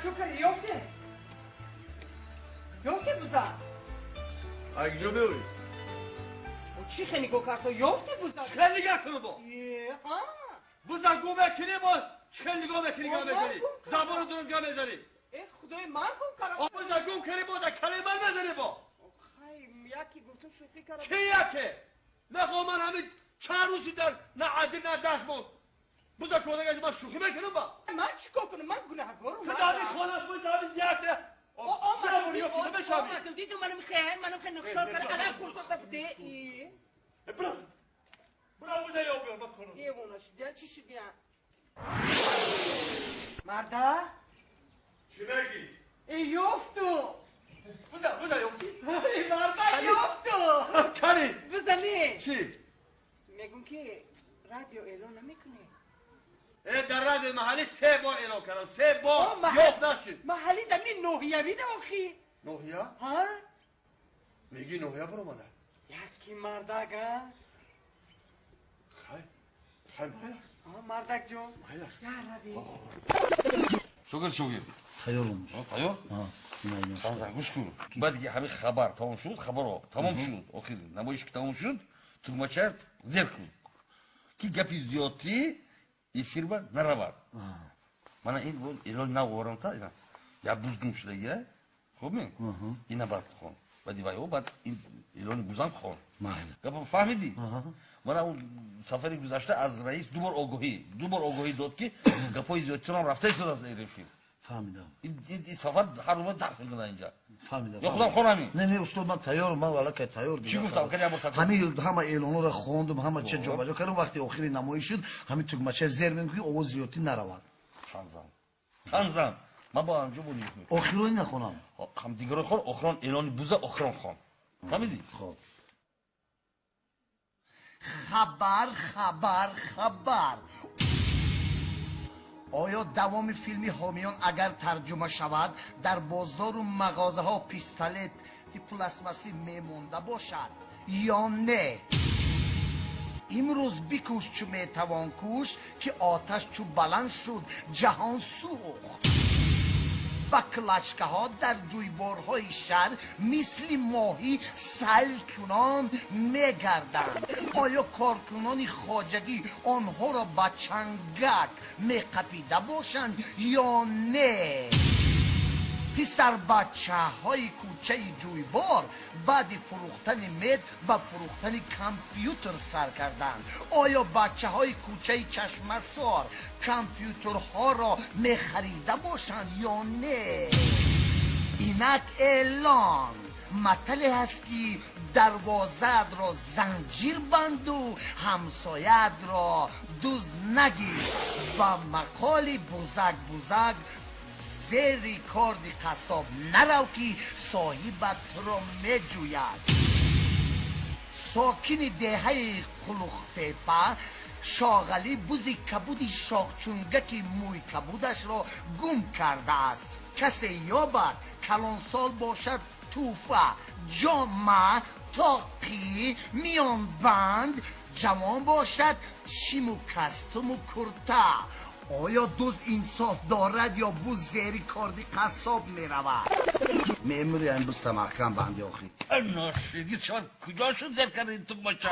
چوکر یافته یافته بوزا اگه بیوی چی خیلی گو کرد یافته بوزا خیلی نگاه کنو با بوزا گو بکنی با خیلی نگاه بکنی گاه بزنی زبان درست گاه بزنی خدای من گم کردم بوزا گم کنی با در کلی من بزنی با خیلی یکی گفتم شوخی کردم کی یکه نخواه من همین چند روزی در نه عدی نه دشت بود بوزا کودگه من شوخی بکنم با من چیکار کنم من گناهگارم خدایی خانم بوزا همین زیاده آمدم دیدم منو خیلی نقشار کرد الان فرصت بده برو بوزا یا بیار بکنم دیوانش دیدن چی شد بیان مرده چی بگی؟ ای یافتو بوزا یافتی؟ ای مرده یافتو کاری بزنی چی؟ میگم که رادیو اعلان نمیکنه در رادیو محلی 3 بار اعلان کردم 3 بار یافت نشد محلی در این نوحیه بیده آخی نوحیه؟ ها؟ میگی نوحیه برو مادر یکی مردک ها؟ خیلی مردک جون یا روی شوگر تیار olmuş. تیار؟ خانزن گوش کن بعد که همین خبر تمام شد تمام شد آخر نمایش که تمام شد ترماچه زیر کن که گپی زیادی ефір ба наравад мана ин эълон наварам та ина я буздум шудагия хуб ми ина бад хон бади вайо бад ин эълони бузам хон гапам фаҳмидӣ мана он сафари гузашта аз раис ду бор огоҳӣ дод ки гапҳои зиёдтирам рафта истодааст дар эфир فهمیدم این سفر هر روز درس میکنه اینجا فهمیدم یا خودم خونمی نه استاد من تیارم من والا که تیار چی گفتم که همه اعلانا رو خوندم همه چه جا بجا کردم وقتی آخری نمایش شد همین تو مچه زیر میگم که آواز زیادی نرود خانزم من با همجا بودیم آخری نخونم هم دیگر خون آخران اعلان بوزه آخران خون فهمیدی خب خبر آیا دوام فیلمی حامیان اگر ترجمه شود در بازار و مغازه ها پیستالت پلاستماسی میمونده باشد یا نه امروز بکوش چو میتوان کوش که آتش چو بلند شد جهان سوخت با کلچکه ها در جویبارهای شهر مثل ماهی سیل کنان میگردند آیا کارکنان خواجگی آنها را با چنگک میقپیده باشند یا نه پسر بچه های کوچه جویبار بعد فروختن مید و فروختن کامپیوتر سر کردند آیا بچه های کوچه چشمه سار کامپیوترها را میخریده باشند یا نه اینک اعلان مطلع هست که دروازه را زنجیر بند و همسایت را دوز نگیر و مقال بزرگ زیر کاردی قصاب نرو که صاحبت را میجوید ساکن دهه قلوختپا شاغلی بوزی کبودی شاخچونگکی موی کبودش را گم کرده است کسی یابد کلان سال باشد توفه جامعه تاقی میان بند جوان باشد شیم و کستم و کرتا آیا دوز انصاف دارد یا بوز زیری کاردی قصاب می رود میموری این بوز تمحکم بندی آخی ناشیدی شما کجا شد زیر کردین تو بچه